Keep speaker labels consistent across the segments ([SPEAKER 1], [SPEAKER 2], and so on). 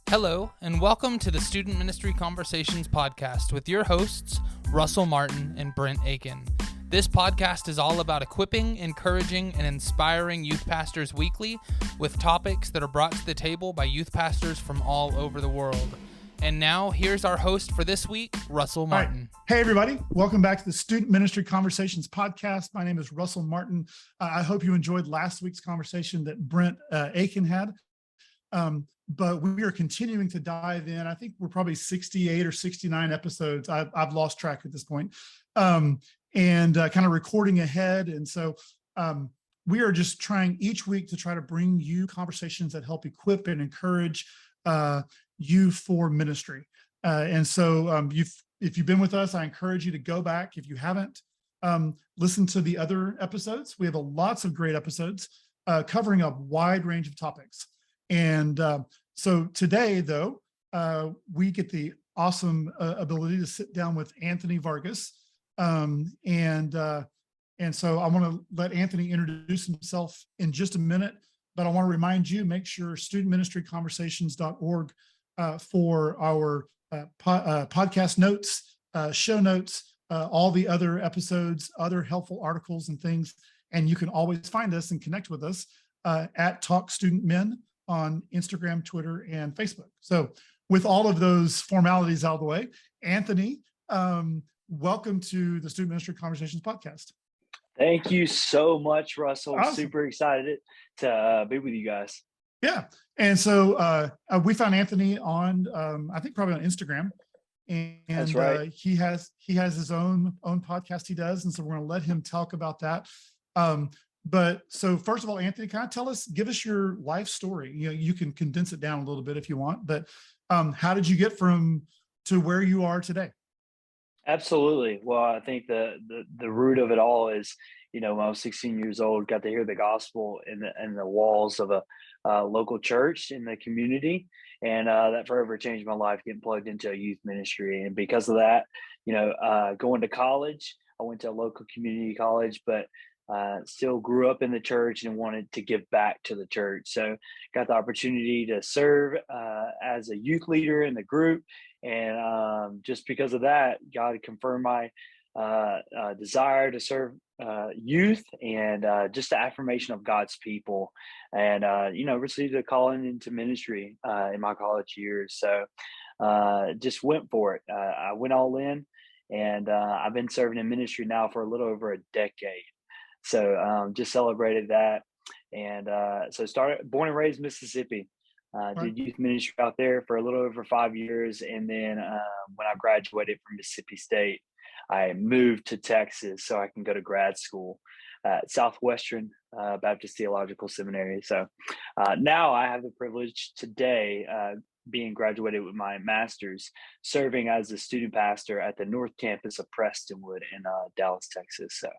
[SPEAKER 1] Hello, and welcome to the Student Ministry Conversations podcast with your hosts, Russell Martin and Brent Aiken. This podcast is all about equipping, encouraging, and inspiring youth pastors weekly with topics that are brought to the table by youth pastors from all over the world. And now, here's our host for this week, Russell Martin.
[SPEAKER 2] Right. Hey, everybody. Welcome back to the Student Ministry Conversations podcast. My name is Russell Martin. I hope you enjoyed last week's conversation that Brent Aiken had. But we are continuing to dive in. I think we're probably 68 or 69 episodes. I've lost track at this point, and kind of recording ahead. And so we are just trying each week to try to bring you conversations that help equip and encourage you for ministry. And so if you've been with us, I encourage you to go back. If you haven't, listen to the other episodes. We have lots of great episodes covering a wide range of topics. And so today, though, we get the awesome ability to sit down with Anthony Vargas. And so I want to let Anthony introduce himself in just a minute, but I want to remind you, make sure studentministryconversations.org for our podcast notes, show notes, all the other episodes, other helpful articles and things. And you can always find us and connect with us at Talk Student Men on Instagram, Twitter, and Facebook. So with all of those formalities out of the way, Anthony, welcome to the Student Ministry Conversations podcast.
[SPEAKER 3] Thank you so much, Russell.
[SPEAKER 2] Awesome.
[SPEAKER 3] Super excited to be with you guys.
[SPEAKER 2] Yeah. And so we found Anthony on, I think probably on Instagram. And
[SPEAKER 3] that's right.
[SPEAKER 2] He has his own podcast he does. And so we're going to let him talk about that. But so first of all, Anthony, give us your life story. You know, you can condense it down a little bit if you want, but how did you get to where you are today?
[SPEAKER 3] Absolutely. Well, I think the root of it all is, when I was 16 years old, got to hear the gospel in the walls of a local church in the community. And that forever changed my life, getting plugged into a youth ministry. And because of that, going to college, I went to a local community college, but still grew up in the church and wanted to give back to the church. So got the opportunity to serve as a youth leader in the group. And just because of that, God confirmed my desire to serve youth and just the affirmation of God's people, and received a calling into ministry in my college years. So just went for it. I went all in, and I've been serving in ministry now for a little over a decade. So just celebrated that. And so born and raised Mississippi, did youth ministry out there for a little over 5 years. And then when I graduated from Mississippi State, I moved to Texas so I can go to grad school at Southwestern Baptist Theological Seminary. So now I have the privilege today, being graduated with my master's, serving as a student pastor at the North Campus of Prestonwood in Dallas, Texas. So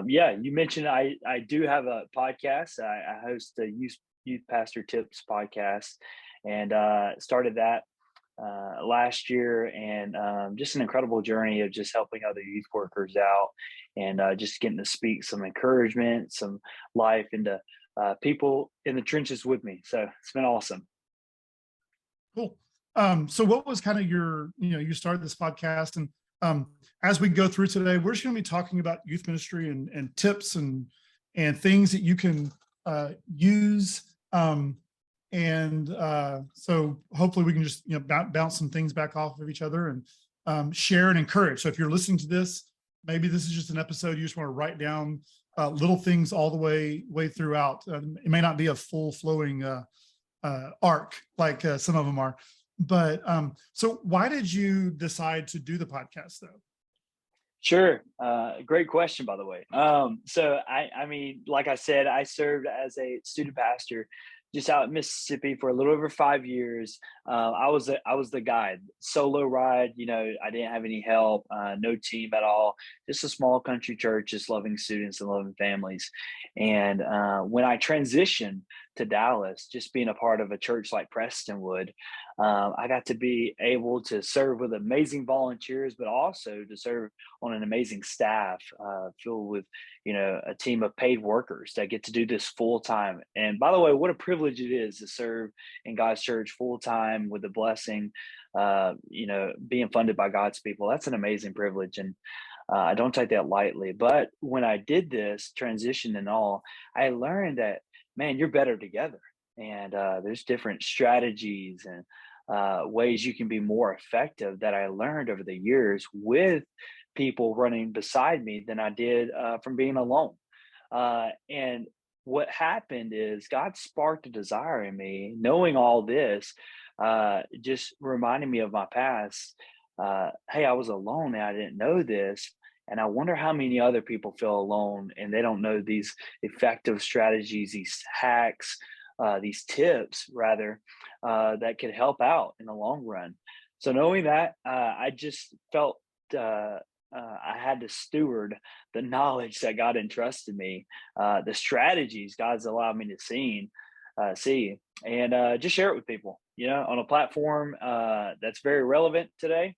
[SPEAKER 3] you mentioned I do have a podcast. I host the Youth Pastor Tips podcast, and started that last year, and just an incredible journey of just helping other youth workers out, and just getting to speak some encouragement, some life into people in the trenches with me. So it's been awesome.
[SPEAKER 2] Cool. So what was kind of you started this podcast, and as we go through today, we're just going to be talking about youth ministry and tips and things that you can use. So hopefully we can just bounce some things back off of each other and share and encourage. So if you're listening to this, maybe this is just an episode you just want to write down little things all the way throughout. It may not be a full flowing arc like some of them are. But so why did you decide to do the podcast though?
[SPEAKER 3] Sure. Great question, by the way. So I mean, like I said, I served as a student pastor just out in Mississippi for a little over 5 years. I was the guy, solo ride. I didn't have any help, no team at all. Just a small country church, just loving students and loving families. And when I transitioned to Dallas, just being a part of a church like Prestonwood, I got to be able to serve with amazing volunteers, but also to serve on an amazing staff filled with, a team of paid workers that get to do this full time. And by the way, what a privilege it is to serve in God's church full time with the blessing, being funded by God's people. That's an amazing privilege. And I don't take that lightly. But when I did this transition and all, I learned that, man, you're better together. And there's different strategies and ways you can be more effective that I learned over the years with people running beside me than I did from being alone. And what happened is God sparked a desire in me, knowing all this, just reminding me of my past. Hey, I was alone and I didn't know this. And I wonder how many other people feel alone and they don't know these effective strategies, these hacks, these tips rather, that could help out in the long run. So knowing that, I just felt I had to steward the knowledge that God entrusted me, the strategies God's allowed me to see, and just share it with people, on a platform that's very relevant today,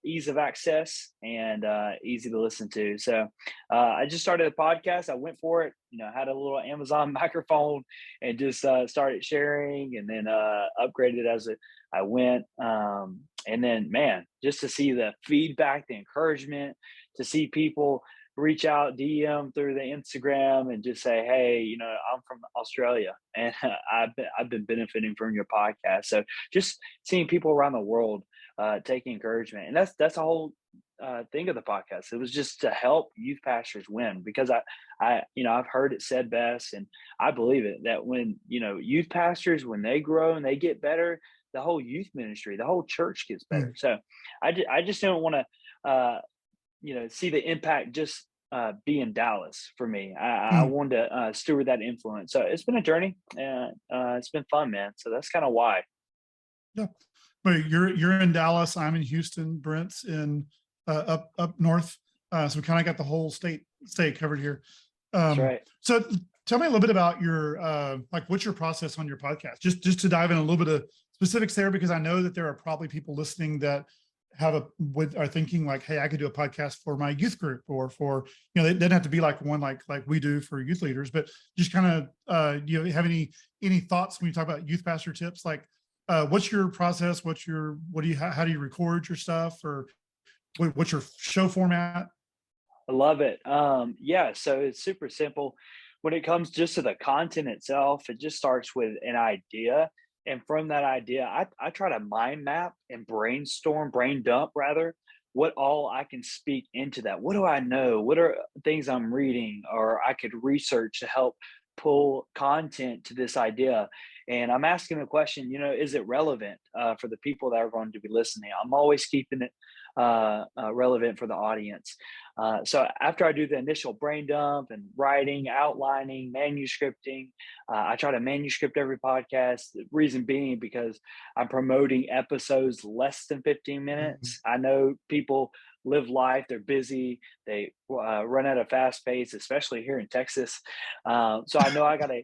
[SPEAKER 3] ease of access and easy to listen to. So I just started a podcast. I went for it, had a little Amazon microphone and just started sharing, and then upgraded as I went. And then, man, just to see the feedback, the encouragement, to see people reach out, DM through the Instagram and just say, hey, I'm from Australia and I've been benefiting from your podcast. So just seeing people around the world taking encouragement. And that's the whole thing of the podcast. It was just to help youth pastors win, because I've heard it said best, and I believe it, that when, youth pastors, when they grow and they get better, the whole youth ministry, the whole church gets better. So I just don't want to, see the impact just be in Dallas for me. I wanted to steward that influence. So it's been a journey, and it's been fun, man. So that's kind of why.
[SPEAKER 2] Yeah. But you're in Dallas. I'm in Houston. Brent's in up north. So we kind of got the whole state covered here.
[SPEAKER 3] That's right.
[SPEAKER 2] So tell me a little bit about your what's your process on your podcast? Just to dive in a little bit of specifics there, because I know that there are probably people listening that are thinking like, hey, I could do a podcast for my youth group, or for, it doesn't have to be like one like we do for youth leaders, but just kind of have any thoughts when you talk about youth pastor tips? Like, what's your process? How do you record your stuff, or what's your show format?
[SPEAKER 3] I love it. Yeah, so it's super simple. When it comes just to the content itself, it just starts with an idea. And from that idea, I try to mind map and brain dump rather, what all I can speak into that. What do I know? What are things I'm reading or I could research to help pull content to this idea? And I'm asking the question, is it relevant for the people that are going to be listening? I'm always keeping it relevant for the audience. So after I do the initial brain dump and writing, outlining, manuscripting, I try to manuscript every podcast. The reason being because I'm promoting episodes less than 15 minutes. I know people live life, they're busy, they run at a fast pace, especially here in Texas. So I know I got to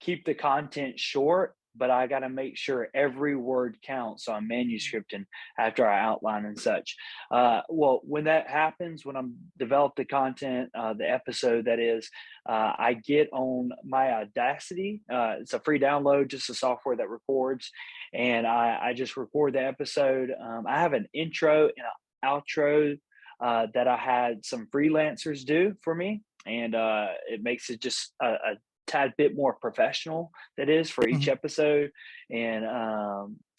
[SPEAKER 3] keep the content short, but I got to make sure every word counts. So I'm manuscripting after I outline and such. Well, when that happens, when I'm develop the content, the episode that is, I get on my Audacity. It's a free download, just a software that records. And I just record the episode. I have an intro and an outro that I had some freelancers do for me. And it makes it just a tad bit more professional, that is, for each episode. And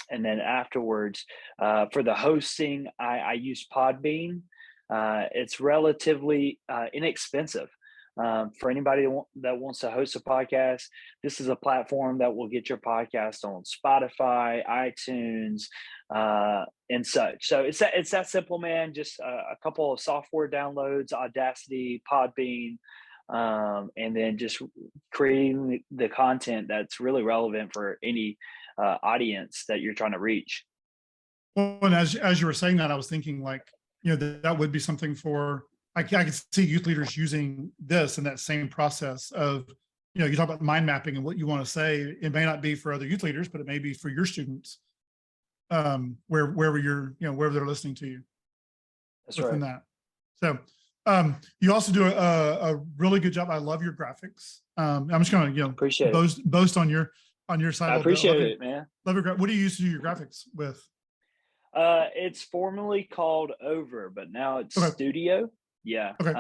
[SPEAKER 3] then afterwards, for the hosting, I use Podbean. It's relatively inexpensive. For anybody that wants to host a podcast, this is a platform that will get your podcast on Spotify, iTunes, and such. So it's that simple, man. Just a couple of software downloads, Audacity, Podbean, and then just creating the content that's really relevant for any audience that you're trying to reach.
[SPEAKER 2] Well, and as you were saying that, I was thinking like, that would be something for, I could see youth leaders using this in that same process of you talk about mind mapping and what you want to say. It may not be for other youth leaders, but it may be for your students, wherever wherever they're listening to you.
[SPEAKER 3] That's
[SPEAKER 2] within
[SPEAKER 3] right.
[SPEAKER 2] that. So you also do a really good job. I love your graphics. I'm just going to
[SPEAKER 3] Appreciate it.
[SPEAKER 2] boast on your side
[SPEAKER 3] I
[SPEAKER 2] a little bit.
[SPEAKER 3] appreciate it, man.
[SPEAKER 2] Love your what do you use to do your graphics with?
[SPEAKER 3] It's formerly called Over, but now it's
[SPEAKER 2] Okay.
[SPEAKER 3] Studio. Yeah.
[SPEAKER 2] Okay.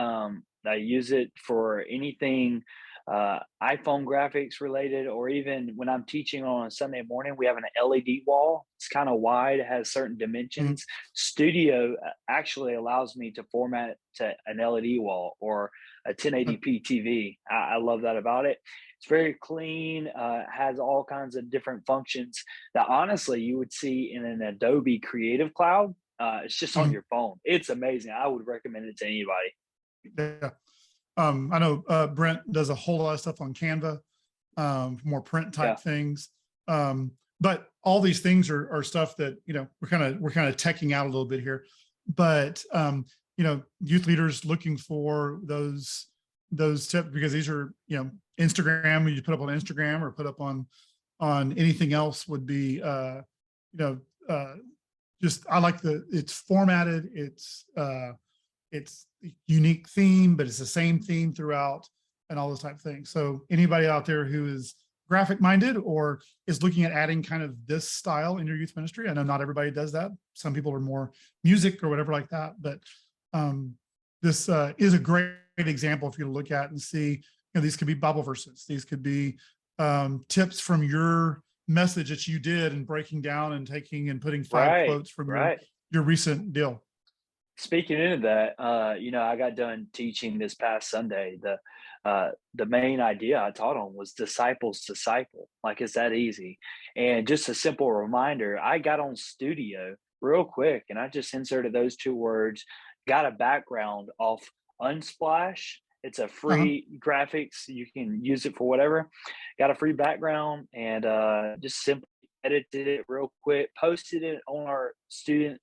[SPEAKER 3] I use it for anything iPhone graphics related, or even when I'm teaching on a Sunday morning, we have an LED wall. It's kind of wide, it has certain dimensions. Studio actually allows me to format to an LED wall or a 1080p TV. I love that about it. It's very clean, has all kinds of different functions that honestly you would see in an Adobe Creative Cloud. It's just on your phone. It's amazing. I would recommend it to anybody.
[SPEAKER 2] Yeah. I know Brent does a whole lot of stuff on Canva, more print type things. But all these things are stuff that, we're kind of teching out a little bit here. But youth leaders looking for those tips, because these are, Instagram, you put up on Instagram or put up on anything else would be just, I like it's formatted, it's unique theme, but it's the same theme throughout and all those type of things. So anybody out there who is graphic minded or is looking at adding kind of this style in your youth ministry, I know not everybody does that. Some people are more music or whatever like that, but this is a great example for you to look at and see, these could be Bible verses. These could be tips from your message that you did and breaking down and taking and putting 5 quotes from your recent deal.
[SPEAKER 3] Speaking into that, I got done teaching this past Sunday. The main idea I taught on was disciples disciple. Like, it's that easy. And just a simple reminder, I got on Studio real quick and I just inserted those 2 words, got a background off Unsplash. It's a free graphics. You can use it for whatever. Got a free background and just simply edited it real quick, posted it on our student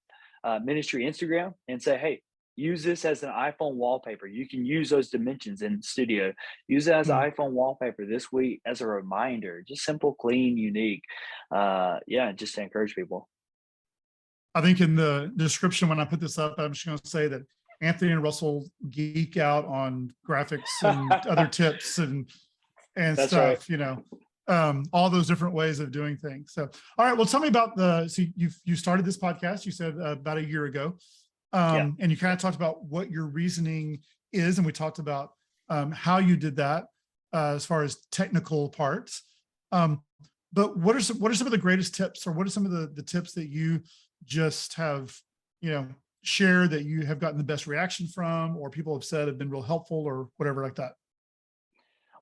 [SPEAKER 3] ministry Instagram and say, hey, use this as an iPhone wallpaper. You can use those dimensions in Studio. Use it as an iPhone wallpaper this week as a reminder. Just simple, clean, unique. Just to encourage people.
[SPEAKER 2] I think in the description when I put this up, I'm just going to say that Anthony and Russell geek out on graphics and other tips and
[SPEAKER 3] That's
[SPEAKER 2] stuff,
[SPEAKER 3] right.
[SPEAKER 2] All those different ways of doing things. So, all right, well, tell me about so you started this podcast, you said about a year ago, and you kind of talked about what your reasoning is. And we talked about how you did that as far as technical parts. But what are some of the greatest tips, or what are some of the tips that you just have, shared that you have gotten the best reaction from, or people have said have been real helpful or whatever like that?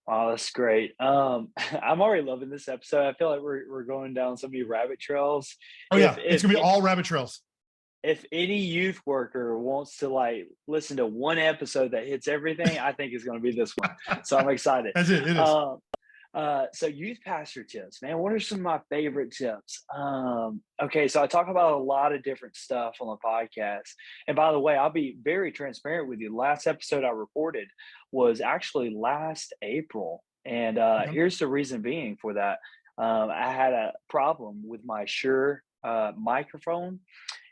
[SPEAKER 3] Oh, that's great. I'm already loving this episode. I feel like we're going down so many rabbit trails.
[SPEAKER 2] Oh yeah, it's gonna be all rabbit trails.
[SPEAKER 3] If any youth worker wants to listen to one episode that hits everything, I think it's going to be this one. So I'm excited.
[SPEAKER 2] That's it. It is.
[SPEAKER 3] So youth pastor tips, man. What are some of my favorite tips? Okay, so I talk about a lot of different stuff on the podcast. And by the way, I'll be very transparent with you. The last episode I recorded was actually last April. And here's the reason being for that. I had a problem with my Shure microphone,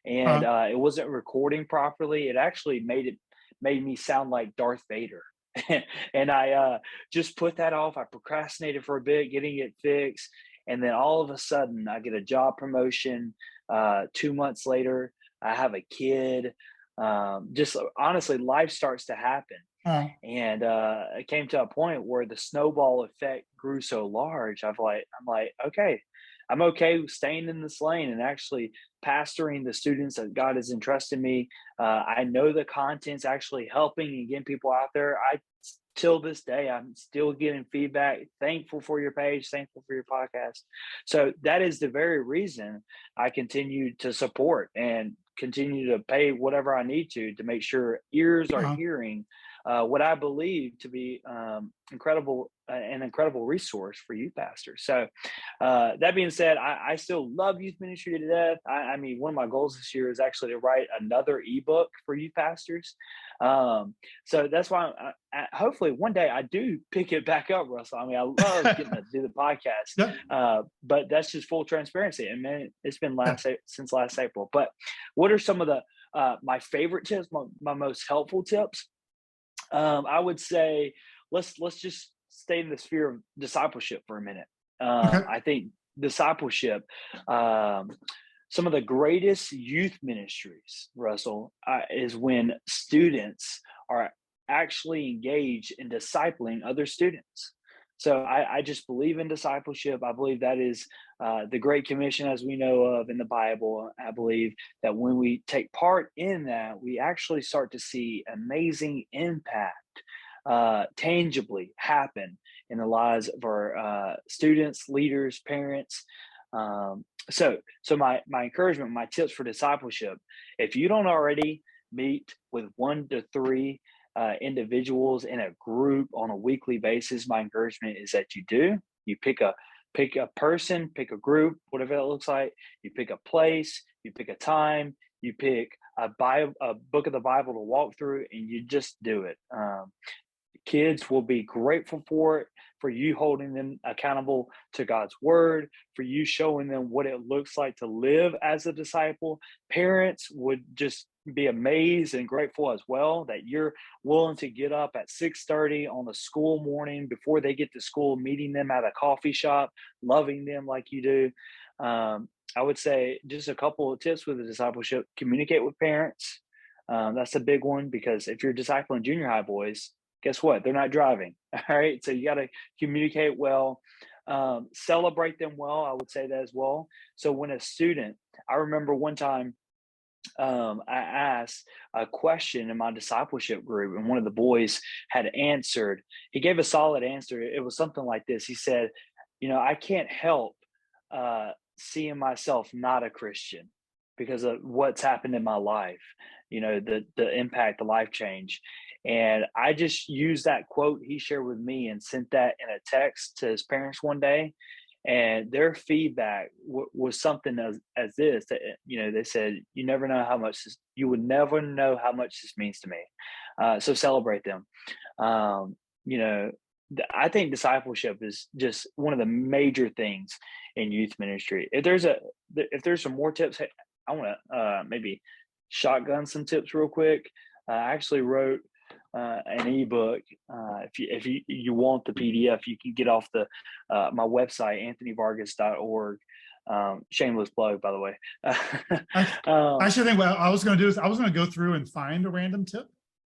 [SPEAKER 3] and it wasn't recording properly. It actually made me sound like Darth Vader. And I just put that off. I procrastinated for a bit getting it fixed. And then all of a sudden I get a job promotion. 2 months later, I have a kid. Just honestly, life starts to happen. And it came to a point where the snowball effect grew so large. I'm like, okay, I'm okay with staying in this lane and actually pastoring the students that God has entrusted me. I know the content's actually helping and getting people out there. Till this day, I'm still getting feedback. Thankful for your page, thankful for your podcast. So that is the very reason I continue to support and continue to pay whatever I need to make sure ears are hearing what I believe to be an incredible resource for youth pastors. So that being said, I still love youth ministry to death. I mean, one of my goals this year is actually to write another ebook for youth pastors. So that's why hopefully one day I do pick it back up, Russell. I mean, I love getting to do the podcast, but that's just full transparency. And man, it's been since last April. But what are some of the my favorite tips, my most helpful tips? I would say let's just stay in the sphere of discipleship for a minute. I think discipleship, some of the greatest youth ministries, Russell, is when students are actually engaged in discipling other students. So I just believe in discipleship. I believe that is the Great Commission as we know of in the Bible. I believe that when we take part in that, we actually start to see amazing impact tangibly happen in the lives of our students, leaders, parents. So my encouragement, my tips for discipleship, if you don't already meet with 1 to 3 individuals in a group on a weekly basis, my encouragement is that you do. You pick a person, pick a group, whatever that looks like. You pick a place, you pick a time, you pick a book of the Bible to walk through, and you just do it. Kids will be grateful for it, for you holding them accountable to God's word, for you showing them what it looks like to live as a disciple. Parents would just be amazed and grateful as well that you're willing to get up at 6:30 on a school morning before they get to school, meeting them at a coffee shop, loving them like you do. I would say just a couple of tips with the discipleship: communicate with parents. That's a big one, because if you're discipling junior high boys, guess what? They're not driving. All right. So you got to communicate well, celebrate them well. I would say that as well. So when a student, I remember one time I asked a question in my discipleship group, and one of the boys had answered. He gave a solid answer. It was something like this. He said, I can't help seeing myself not a Christian because of what's happened in my life, the impact, the life change. And I just used that quote he shared with me and sent that in a text to his parents one day. And their feedback was something as this, that, they said, you would never know how much this means to me. So celebrate them. I think discipleship is just one of the major things in youth ministry. If there's some more tips, I want to maybe shotgun some tips real quick. I actually wrote an ebook. If you want the PDF, you can get off my website, anthonyvargas.org. Shameless plug, by the way.
[SPEAKER 2] I should think what I was going to do is I was going to go through and find a random tip,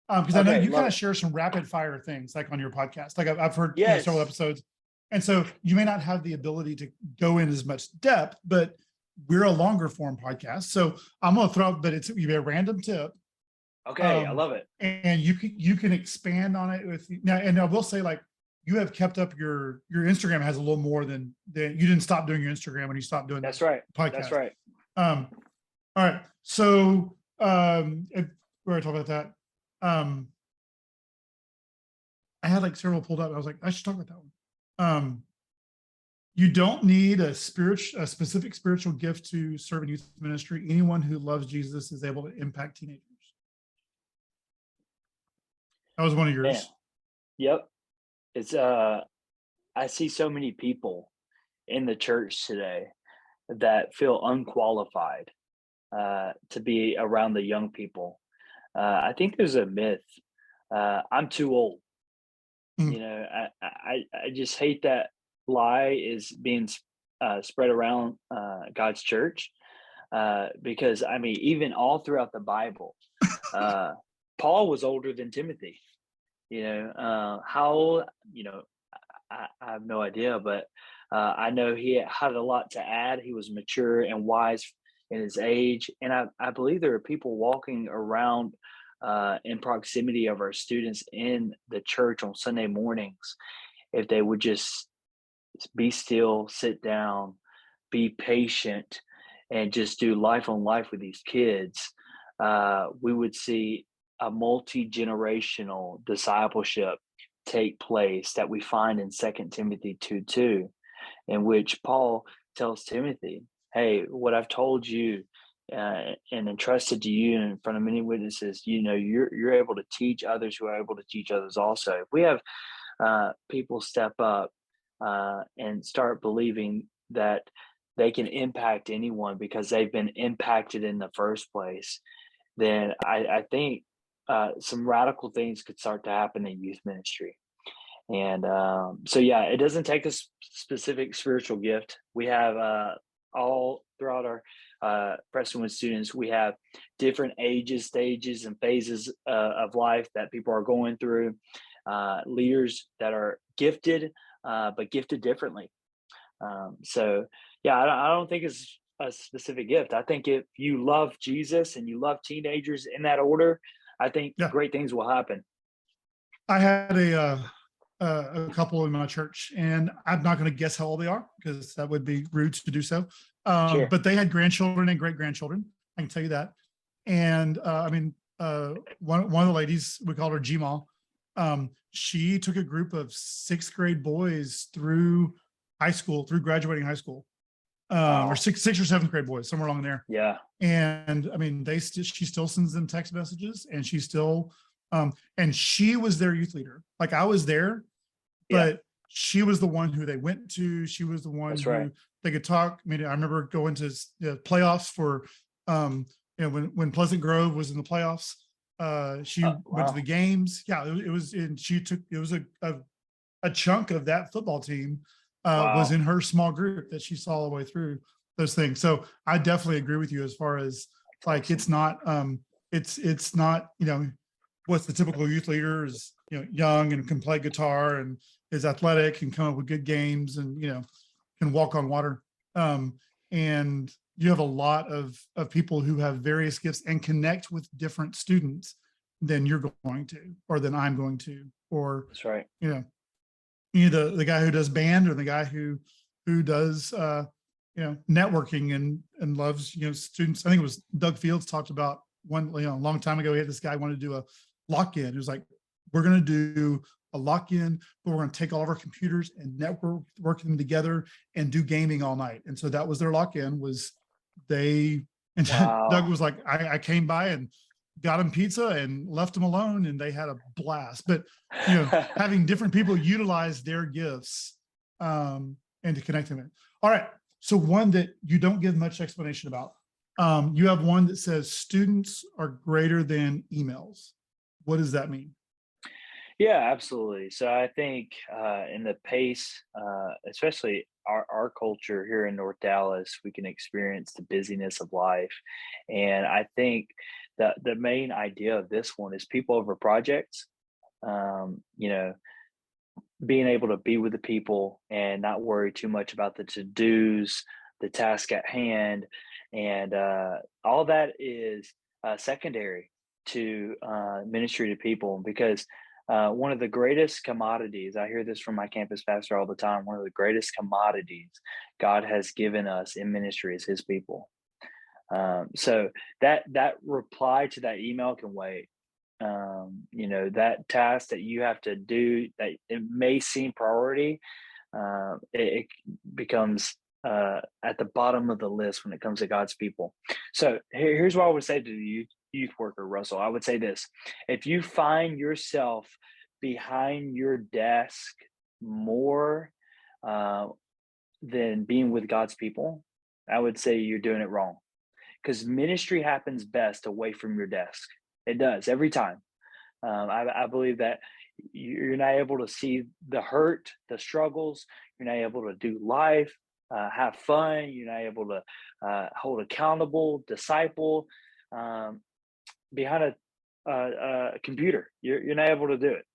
[SPEAKER 2] because I know you kind of share some rapid fire things like on your podcast. Like I've heard several episodes, and so you may not have the ability to go in as much depth, but we're a longer form podcast. So I'm going to throw out, but it's a random tip.
[SPEAKER 3] Okay, I love it.
[SPEAKER 2] And you can expand on it with now. And I will say, like, you have kept up your Instagram has a little more than you didn't stop doing your Instagram when you stopped doing
[SPEAKER 3] that's right
[SPEAKER 2] podcast.
[SPEAKER 3] That's right.
[SPEAKER 2] All right. So we're gonna talk about that. I had like several pulled up. I was like, I should talk about that one. You don't need a specific spiritual gift to serve in youth ministry. Anyone who loves Jesus is able to impact teenagers. That was one of yours.
[SPEAKER 3] Yeah. Yep. It's I see so many people in the church today that feel unqualified to be around the young people. I think there's a myth. I'm too old. I just hate that lie is being spread around God's church, because I mean, even all throughout the Bible, Paul was older than Timothy. How old? I have no idea, but I know he had a lot to add. He was mature and wise in his age, and I believe there are people walking around in proximity of our students in the church on Sunday mornings. If they would just be still, sit down, be patient, and just do life on life with these kids, we would see a multi-generational discipleship take place that we find in 2 Timothy 2:2, in which Paul tells Timothy, hey, what I've told you and entrusted to you in front of many witnesses, you're able to teach others who are able to teach others also. If we have people step up and start believing that they can impact anyone because they've been impacted in the first place, then I think some radical things could start to happen in youth ministry. And it doesn't take a specific spiritual gift. We have all throughout our Prestonwood students, we have different ages, stages, and phases of life that people are going through. Leaders that are gifted, but gifted differently. I don't think it's a specific gift. I think if you love Jesus and you love teenagers in that order, I think great things will happen.
[SPEAKER 2] I had a couple in my church, and I'm not going to guess how old they are because that would be rude to do so.
[SPEAKER 3] Sure.
[SPEAKER 2] But they had grandchildren and great-grandchildren. I can tell you that. And one of the ladies, we called her Gmal. She took a group of 6th grade boys through high school, through graduating high school, or sixth or 7th grade boys, somewhere along there.
[SPEAKER 3] Yeah.
[SPEAKER 2] And I mean, she still sends them text messages, and she still, and she was their youth leader. Like, I was there, but she was the one who they went to. She was the one who they could talk. I mean, I remember going to playoffs for, when Pleasant Grove was in the playoffs. She went to the games. Yeah, it was, and it was a chunk of that football team was in her small group that she saw all the way through those things. So I definitely agree with you as far as like, it's not, what's the typical youth leader is, young and can play guitar and is athletic and come up with good games and, can walk on water. And you have a lot of people who have various gifts and connect with different students than you're going to, or than I'm going to, or,
[SPEAKER 3] that's right.
[SPEAKER 2] The guy who does band, or the guy who does, networking and loves, students. I think it was Doug Fields talked about a long time ago. He had this guy wanted to do a lock-in. It was like, we're going to do a lock-in, but we're going to take all of our computers and work them together and do gaming all night. And so that was their lock-in. Doug was like, I came by and got them pizza and left them alone, and they had a blast. But having different people utilize their gifts and to connect them in. All right. So one that you don't give much explanation about. You have one that says students are greater than emails. What does that mean?
[SPEAKER 3] Yeah, absolutely. So I think in the pace, especially our culture here in North Dallas, we can experience the busyness of life. And I think that the main idea of this one is people over projects, being able to be with the people and not worry too much about the to-dos, the task at hand. And all that is secondary to ministry to people, because one of the greatest commodities, I hear this from my campus pastor all the time, one of the greatest commodities God has given us in ministry is his people. So that reply to that email can wait. That task that you have to do, that it may seem priority, it becomes at the bottom of the list when it comes to God's people. So here's what I would say to the youth worker, Russell. I would say this: if you find yourself behind your desk more than being with God's people, I would say you're doing it wrong, because ministry happens best away from your desk. It does every time. I believe that you're not able to see the hurt, the struggles. You're not able to do life, have fun. You're not able to hold accountable, disciple behind a computer. You're not able to do it.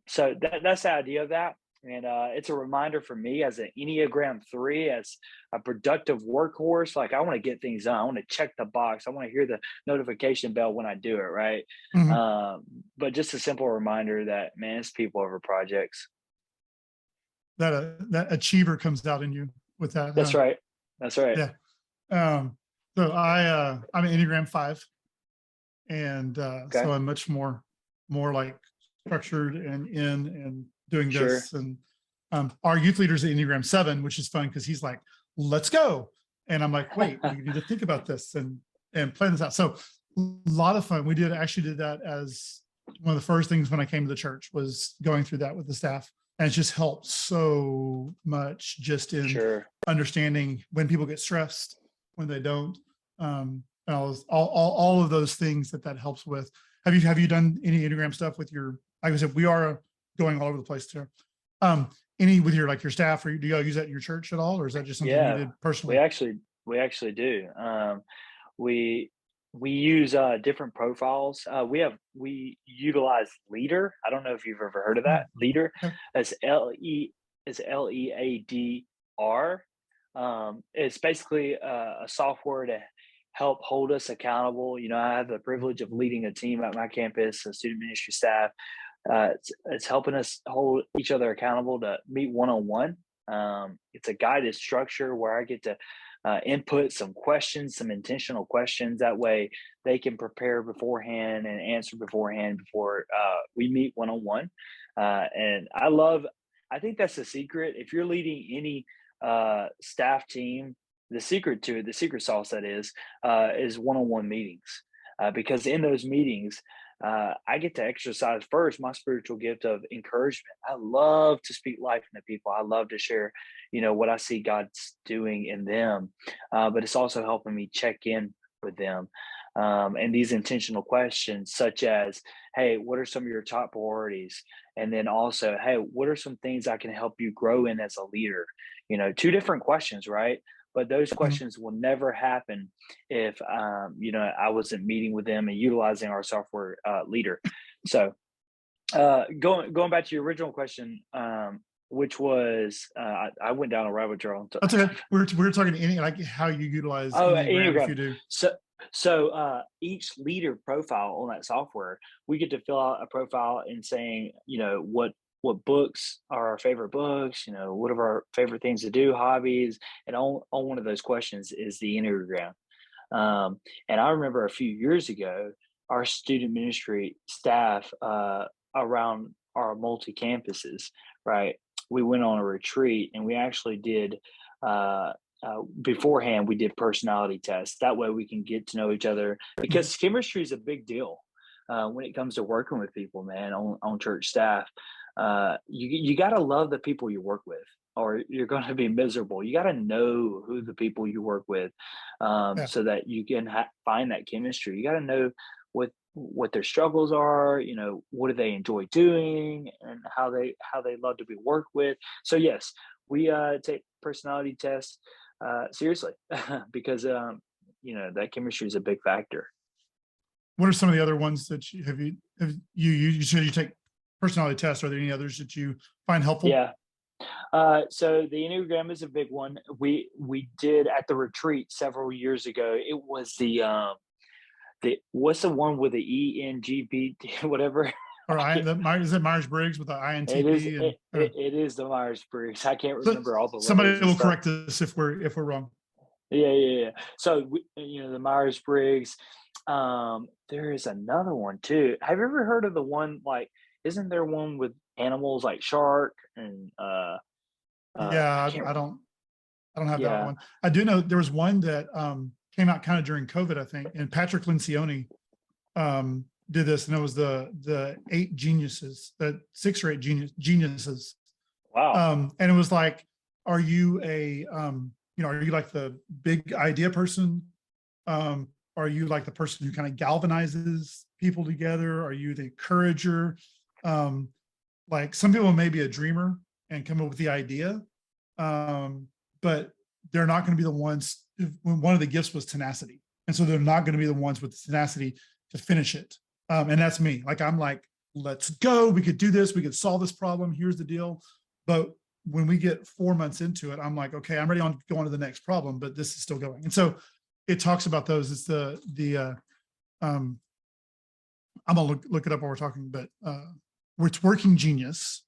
[SPEAKER 3] So that's the idea of that. And it's a reminder for me as an Enneagram 3, as a productive workhorse. Like, I want to get things done. I want to check the box. I want to hear the notification bell when I do it, right? Mm-hmm. But just a simple reminder that, man, it's people over projects.
[SPEAKER 2] That achiever comes out in you with that.
[SPEAKER 3] That's right. That's right.
[SPEAKER 2] Yeah. So I'm an Enneagram 5. And
[SPEAKER 3] Okay.
[SPEAKER 2] so I'm much more like structured and doing
[SPEAKER 3] Sure.
[SPEAKER 2] this. And our youth leader's at Enneagram 7, which is fun because he's like, let's go. And I'm like, wait, we need to think about this and plan this out. So a lot of fun. We actually did that as one of the first things when I came to the church, was going through that with the staff. And it just helped so much just in
[SPEAKER 3] Sure.
[SPEAKER 2] understanding when people get stressed, when they don't, and all of those things that helps with. Have you done any Enneagram stuff with your, like I said, we are going all over the place too. Any with your staff, or do y'all use that at your church at all? Or is that just something you did personally?
[SPEAKER 3] We actually do. We use different profiles. We utilize Leader. I don't know if you've ever heard of that. Leader. That's LEADR. It's basically a software to help hold us accountable. I have the privilege of leading a team at my campus, a student ministry staff. It's helping us hold each other accountable to meet one-on-one. It's a guided structure where I get to input some questions, some intentional questions. That way they can prepare beforehand and answer beforehand before we meet one-on-one. And I think that's the secret. If you're leading any staff team, the secret sauce that is one-on-one meetings. Because in those meetings, I get to exercise first my spiritual gift of encouragement. I love to speak life into people. I love to share, what I see God's doing in them. But it's also helping me check in with them. And these intentional questions, such as, hey, what are some of your top priorities? And then also, hey, what are some things I can help you grow in as a leader? Two different questions, right? But those questions will never happen if, I wasn't meeting with them and utilizing our software Leader. So going back to your original question, which was, I went down a rabbit trail.
[SPEAKER 2] That's okay. We're talking how you utilize Enneagram. If you do.
[SPEAKER 3] So each leader profile on that software, we get to fill out a profile and saying, what books are our favorite books, what are our favorite things to do, hobbies, and on one of those questions is the Enneagram. And I remember a few years ago, our student ministry staff around our multi-campuses, right? We went on a retreat and we actually did, beforehand, we did personality tests. That way we can get to know each other, because chemistry is a big deal when it comes to working with people, man, on church staff. You got to love the people you work with, or you're going to be miserable. You got to know who the people you work with, so that you can find that chemistry. You got to know what their struggles are, what do they enjoy doing, and how they love to be worked with. So yes, we take personality tests seriously because that chemistry is a big factor.
[SPEAKER 2] What are some of the other ones that you said you take personality tests? Are there any others that you find helpful?
[SPEAKER 3] Yeah. So the Enneagram is a big one. We did at the retreat several years ago. It was what's the one with the ENGP, whatever?
[SPEAKER 2] Or is it Myers-Briggs with the INTP?
[SPEAKER 3] It is the Myers-Briggs. I can't remember all the.
[SPEAKER 2] Somebody will correct us if we're wrong.
[SPEAKER 3] Yeah. So the Myers-Briggs. There is another one too. Have you ever heard of the one, isn't there one with animals like shark and
[SPEAKER 2] yeah, I don't have that one. I do know there was one that came out kind of during COVID, I think, and Patrick Lencioni did this, and it was the 8 geniuses, the 6 or 8 geniuses.
[SPEAKER 3] Wow.
[SPEAKER 2] And it was like, are you are you like the big idea person? Are you like the person who kind of galvanizes people together? Are you the encourager? Like some people may be a dreamer and come up with the idea, but they're not going to be the ones. One of the gifts was tenacity, and so they're not going to be the ones with the tenacity to finish it. And that's me. I'm like, let's go. We could do this. We could solve this problem. Here's the deal. But when we get 4 months into it, I'm like, okay, I'm ready to go on to the next problem, but this is still going. And so it talks about those. It's I'm gonna look it up while we're talking, but it's working genius,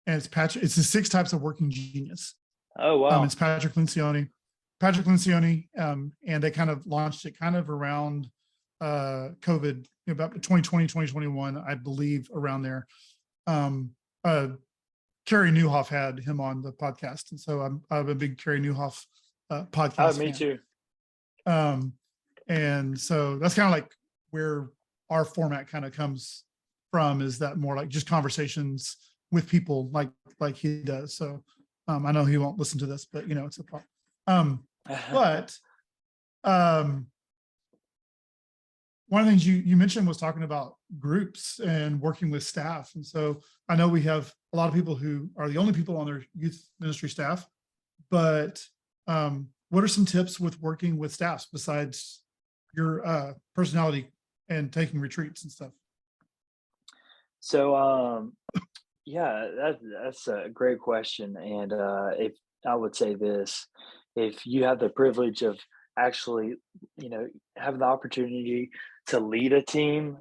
[SPEAKER 2] and it's Patrick. It's the 6 types of working genius.
[SPEAKER 3] Oh wow!
[SPEAKER 2] It's Patrick Lencioni, and they kind of launched it kind of around COVID, about 2020, 2021, I believe, around there. Carrie Newhoff had him on the podcast, and so I'm a big Carrie Newhoff podcast
[SPEAKER 3] Me
[SPEAKER 2] fan.
[SPEAKER 3] too.
[SPEAKER 2] And so that's kind of like where our format kind of comes from, is that more like just conversations with people like he does. So I know he won't listen to this, but it's a problem. But one of the things you mentioned was talking about groups and working with staff. And so I know we have a lot of people who are the only people on their youth ministry staff, but what are some tips with working with staffs besides your personality and taking retreats and stuff?
[SPEAKER 3] So, that's a great question. And if I would say this, if you have the privilege of actually, having the opportunity to lead a team,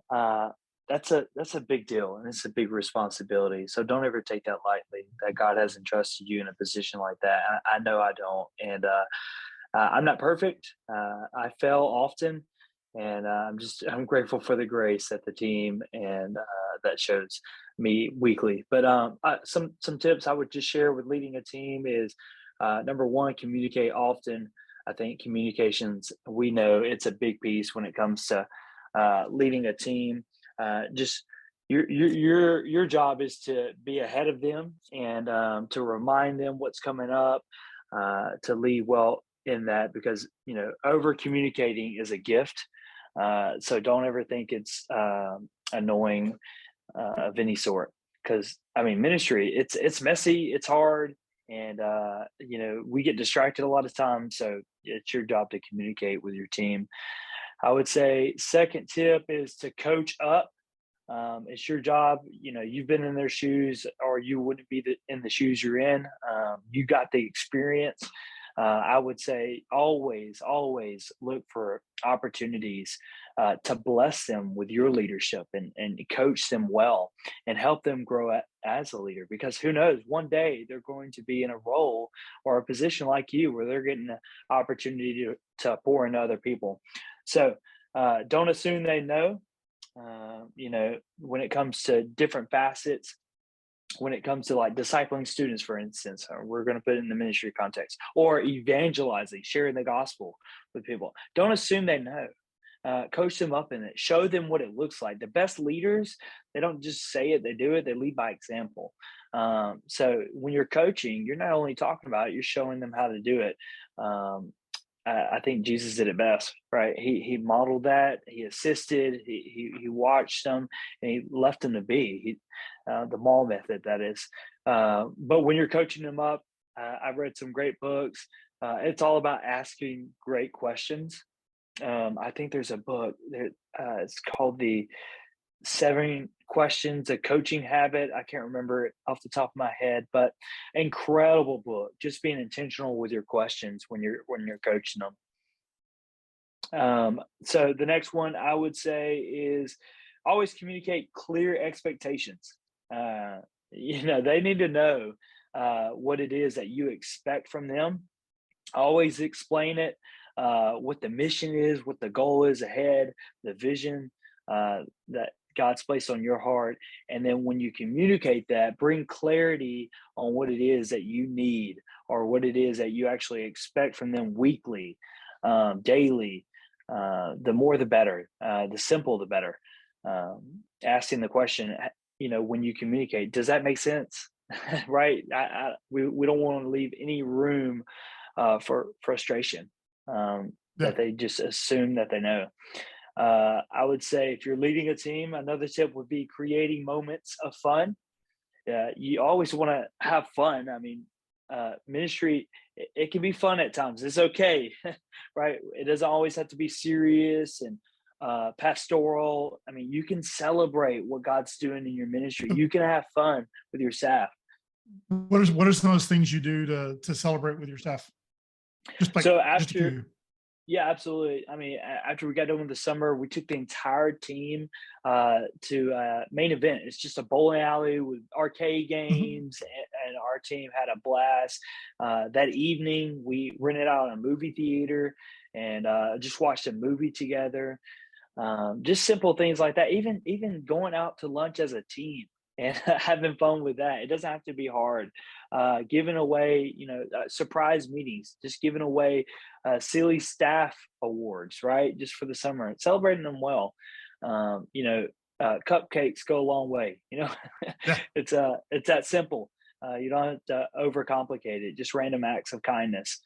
[SPEAKER 3] that's a big deal, and it's a big responsibility. So don't ever take that lightly, that God has entrusted you in a position like that. I know I don't, and I'm not perfect. I fail often, and I'm grateful for the grace that the team and that shows me weekly. But some tips I would just share with leading a team is number one, communicate often. I think communications, we know it's a big piece when it comes to leading a team. Just your job is to be ahead of them and to remind them what's coming up, to lead well in that, because over communicating is a gift. So don't ever think it's annoying of any sort, because ministry, it's messy, it's hard, and we get distracted a lot of times. So it's your job to communicate with your team. I would say second tip is to coach up. It's your job. You've been in their shoes, or you wouldn't be in the shoes you're in. You got the experience. I would say always look for opportunities to bless them with your leadership and coach them well and help them grow as a leader, because who knows, one day they're going to be in a role or a position like you where they're getting an opportunity to pour into other people. So don't assume they know. When it comes to different facets, when it comes to like discipling students, for instance, we're going to put it in the ministry context, or evangelizing, sharing the gospel with people. Don't assume they know. Coach them up in it. Show them what it looks like. The best leaders, they don't just say it, they do it. They lead by example. So when you're coaching, you're not only talking about it, you're showing them how to do it. I think Jesus did it best, right? He modeled that. He assisted. He watched them, and he left them to be. The mall method, that is. But when you're coaching them up, I've read some great books. It's all about asking great questions. I think there's a book that it's called The 7 Questions, A Coaching Habit. I can't remember it off the top of my head, but incredible book. Just being intentional with your questions when you're coaching them. So the next one I would say is always communicate clear expectations. They need to know what it is that you expect from them. Always explain it, what the mission is, what the goal is ahead, the vision that God's placed on your heart. And then when you communicate that, bring clarity on what it is that you need, or what it is that you actually expect from them weekly, daily. The more, the better. The simple, the better. Asking the question, when you communicate, does that make sense? Right? We don't want to leave any room for frustration, that they just assume that they know. I would say if you're leading a team, another tip would be creating moments of fun. You always want to have fun. Ministry, it can be fun at times. It's okay, right? It doesn't always have to be serious and pastoral. You can celebrate what God's doing in your ministry. You can have fun with your staff.
[SPEAKER 2] What are some of those things you do to celebrate with your staff?
[SPEAKER 3] Yeah, absolutely. After we got done with the summer, we took the entire team to main event. It's just a bowling alley with arcade games, and our team had a blast. That evening, we rented out a movie theater and just watched a movie together. Just simple things like that. Even going out to lunch as a team and having fun with that. It doesn't have to be hard. Giving away, surprise meetings, just giving away silly staff awards, right? Just for the summer, celebrating them well. Cupcakes go a long way.
[SPEAKER 2] Yeah.
[SPEAKER 3] It's that simple. You don't have to overcomplicate it. Just random acts of kindness.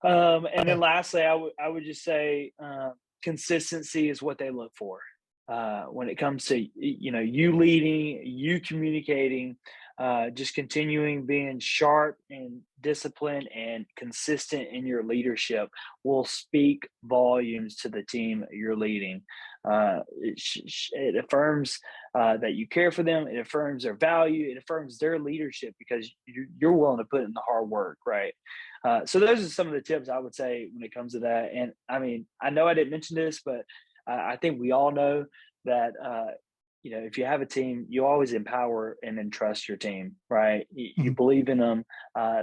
[SPEAKER 3] And then lastly, I would just say consistency is what they look for when it comes to you leading, you communicating, just continuing being sharp and disciplined and consistent in your leadership will speak volumes to the team you're leading. It affirms that you care for them. It affirms their value. It affirms their leadership because you're willing to put in the hard work, right? So those are some of the tips I would say when it comes to that. And I mean, I know I didn't mention this, but I think we all know that, if you have a team, you always empower and entrust your team, right? You believe in them.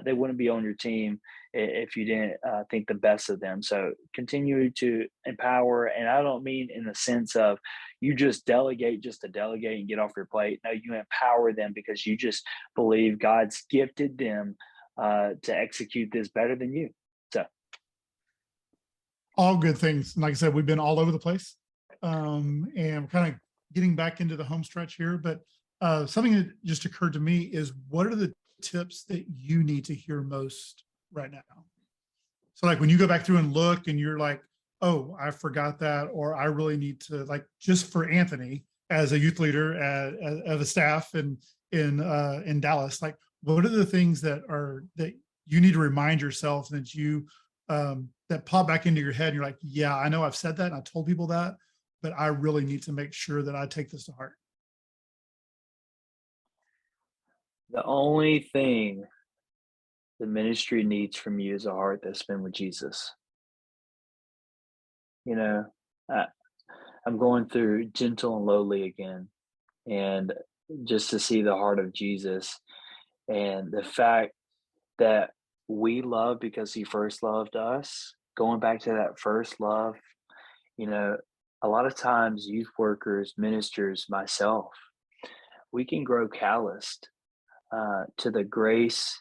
[SPEAKER 3] They wouldn't be on your team if you didn't think the best of them. So continue to empower. And I don't mean in the sense of you just delegate just to delegate and get off your plate. No, you empower them because you just believe God's gifted them to execute this better than you. So
[SPEAKER 2] all good things. And like I said, we've been all over the place, and we're kind of getting back into the home stretch here. But something that just occurred to me is, what are the tips that you need to hear most right now? So like when you go back through and look and you're like, oh, I forgot that, or I really need to, like, just for Anthony as a youth leader of a staff in Dallas, like, what are the things that you need to remind yourself that that pop back into your head and you're like, yeah, I know I've said that and I told people that, but I really need to make sure that I take this to heart?
[SPEAKER 3] the only thing the ministry needs from you is a heart that's been with Jesus. I, I'm going through gentle and lowly again, and just to see the heart of Jesus and the fact that we love because he first loved us, going back to that first love. you know a lot of times youth workers, ministers, myself, we can grow calloused to the grace,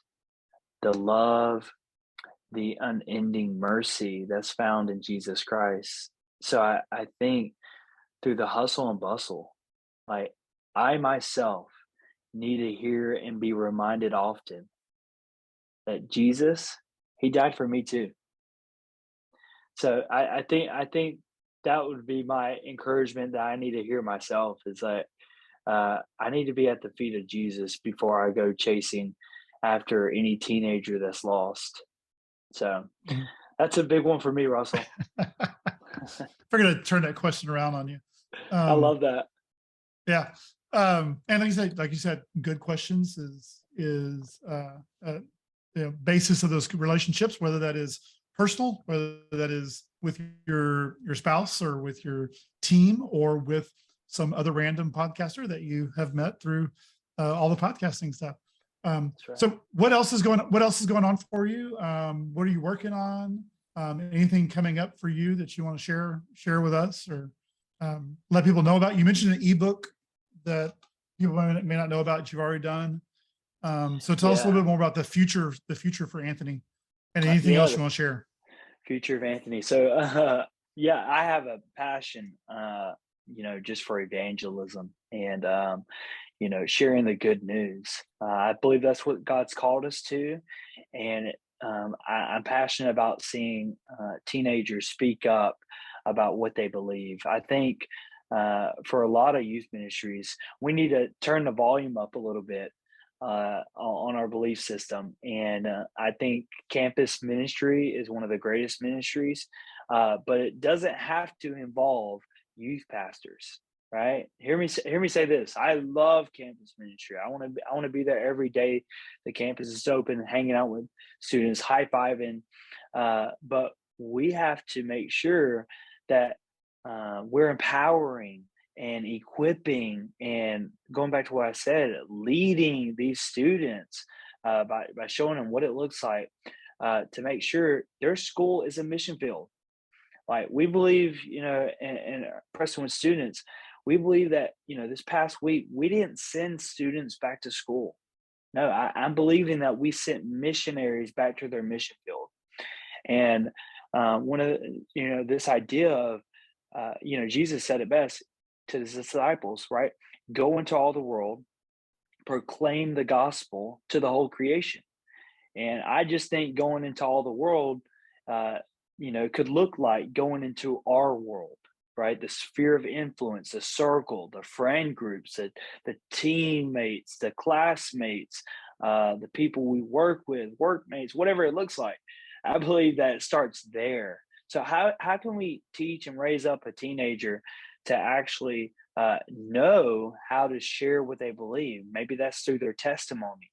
[SPEAKER 3] the love, the unending mercy that's found in Jesus Christ. So I think through the hustle and bustle, like, I myself need to hear and be reminded often that Jesus, he died for me too. So I think that would be my encouragement that I need to hear myself, is that I need to be at the feet of Jesus before I go chasing after any teenager that's lost. So
[SPEAKER 2] Mhm.
[SPEAKER 3] that's a big one for me, Russell.
[SPEAKER 2] We're going to turn that question around on you.
[SPEAKER 3] I love that.
[SPEAKER 2] Yeah. And like you said, good questions is basis of those relationships, whether that is personal, whether that is with your spouse or with your team or with some other random podcaster that you have met through all the podcasting stuff.
[SPEAKER 3] Right.
[SPEAKER 2] So what else is going on for you? What are you working on? Anything coming up for you that you want to share with us, or let people know about? You mentioned an ebook that people may not know about that you've already done. So tell us a little bit more about the future for Anthony, and anything else you want to share.
[SPEAKER 3] Future of Anthony. So I have a passion, just for evangelism and sharing the good news. I believe that's what God's called us to, and I'm passionate about seeing teenagers speak up about what they believe. I think for a lot of youth ministries, we need to turn the volume up a little bit on our belief system. And I think campus ministry is one of the greatest ministries, but it doesn't have to involve youth pastors. Right? Hear me say this. I love campus ministry. I want to be there every day the campus is open, hanging out with students, high-fiving. But we have to make sure that we're empowering and equipping, and going back to what I said, leading these students by showing them what it looks like to make sure their school is a mission field. Like we believe, and Prestonwood students, we believe that, this past week, we didn't send students back to school. No, I'm believing that we sent missionaries back to their mission field. And one of this idea of, Jesus said it best to his disciples, right? Go into all the world, proclaim the gospel to the whole creation. And I just think going into all the world, could look like going into our world, right? The sphere of influence, the circle, the friend groups, the teammates, the classmates, the people we work with, workmates, whatever it looks like. I believe that it starts there. So how can we teach and raise up a teenager to actually know how to share what they believe? Maybe that's through their testimony.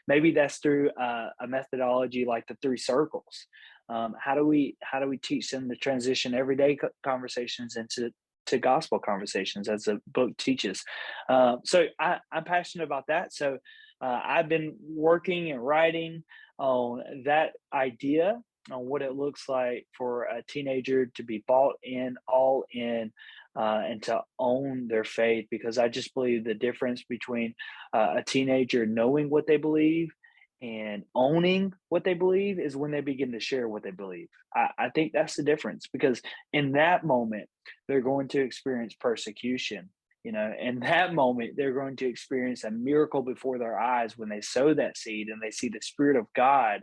[SPEAKER 3] Maybe that's through a methodology like the 3 circles. How do we teach them to transition everyday conversations into gospel conversations, as the book teaches? So I'm passionate about that. So I've been working and writing on that idea, on what it looks like for a teenager to be bought in, all in, and to own their faith, because I just believe the difference between a teenager knowing what they believe and owning what they believe is when they begin to share what they believe. I think that's the difference, because in that moment, they're going to experience persecution. In that moment, they're going to experience a miracle before their eyes when they sow that seed and they see the Spirit of God,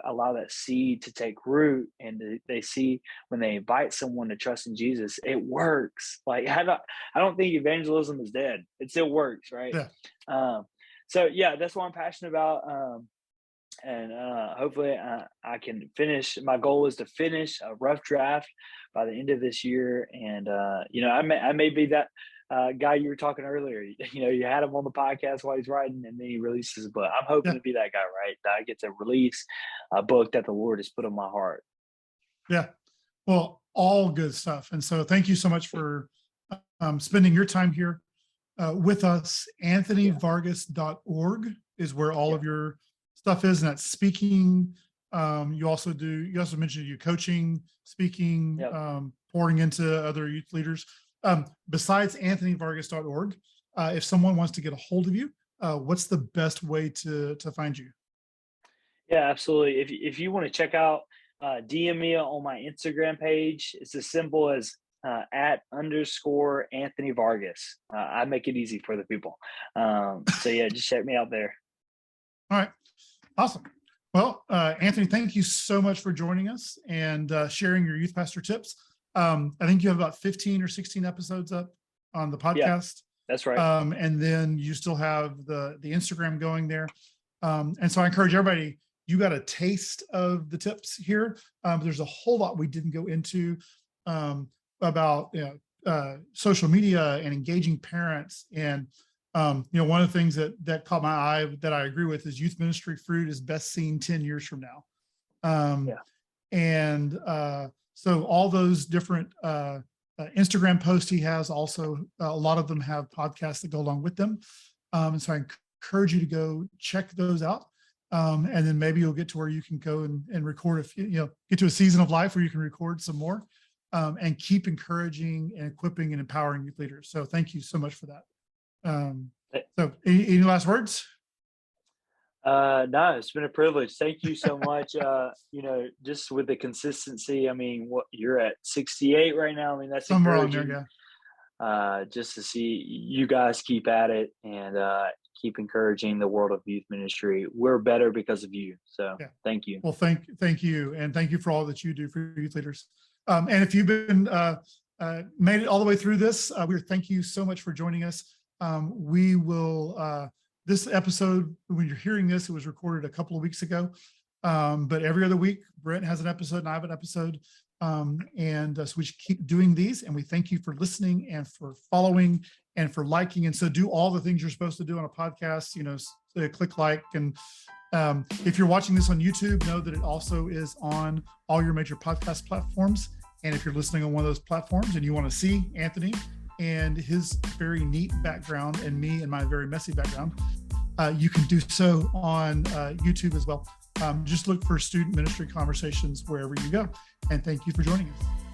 [SPEAKER 3] allow that seed to take root. And they see when they invite someone to trust in Jesus, it works. Like I don't think evangelism is dead. It still works, right?
[SPEAKER 2] Yeah.
[SPEAKER 3] So yeah, that's what I'm passionate about. And hopefully I can finish. My goal is to finish a rough draft by the end of this year. And, I may be that guy you were talking earlier. You had him on the podcast while he's writing, and then he releases a book. I'm hoping to be that guy, right? That I get to release a book that the Lord has put on my heart. Yeah.
[SPEAKER 2] Well, all good stuff. And so thank you so much for spending your time here with us. AnthonyVargas.org is where all of your stuff is, and that's speaking. You also mentioned you coaching, speaking, pouring into other youth leaders. Besides AnthonyVargas.org, if someone wants to get a hold of you, what's the best way to find you?
[SPEAKER 3] Yeah, absolutely. If you want to check out, DM me on my Instagram page. It's as simple as @_Anthony Vargas. I make it easy for the people. So yeah, just check me out there.
[SPEAKER 2] All right. Awesome. Well, Anthony, thank you so much for joining us and sharing your youth pastor tips. I think you have about 15 or 16 episodes up on the podcast. Yeah,
[SPEAKER 3] that's right.
[SPEAKER 2] And then you still have the Instagram going there. And so I encourage everybody, you got a taste of the tips here. There's a whole lot we didn't go into about social media and engaging parents. And one of the things that caught my eye that I agree with is youth ministry fruit is best seen 10 years from now. And so all those different Instagram posts he has, also a lot of them have podcasts that go along with them. And so I encourage you to go check those out. And then maybe you'll get to where you can go and record, get to a season of life where you can record some more and keep encouraging and equipping and empowering youth leaders. So thank you so much for that. So any last words?
[SPEAKER 3] No, it's been a privilege. Thank you so much. Just with the consistency, I mean, you're at 68 right now. I mean, that's
[SPEAKER 2] somewhere
[SPEAKER 3] encouraging.
[SPEAKER 2] On there, yeah.
[SPEAKER 3] Just to see you guys keep at it and keep encouraging the world of youth ministry. We're better because of you. So Thank you.
[SPEAKER 2] Well, thank you. And thank you for all that you do for youth leaders. And if you've been made it all the way through this, thank you so much for joining us. We will, this episode, when you're hearing this, it was recorded a couple of weeks ago. But every other week, Brent has an episode and I have an episode. So we should keep doing these. And we thank you for listening and for following and for liking. And so do all the things you're supposed to do on a podcast, click like. And if you're watching this on YouTube, know that it also is on all your major podcast platforms. And if you're listening on one of those platforms and you want to see Anthony and his very neat background and me and my very messy background, you can do so on YouTube as well. Just look for Student Ministry Conversations wherever you go. And thank you for joining us.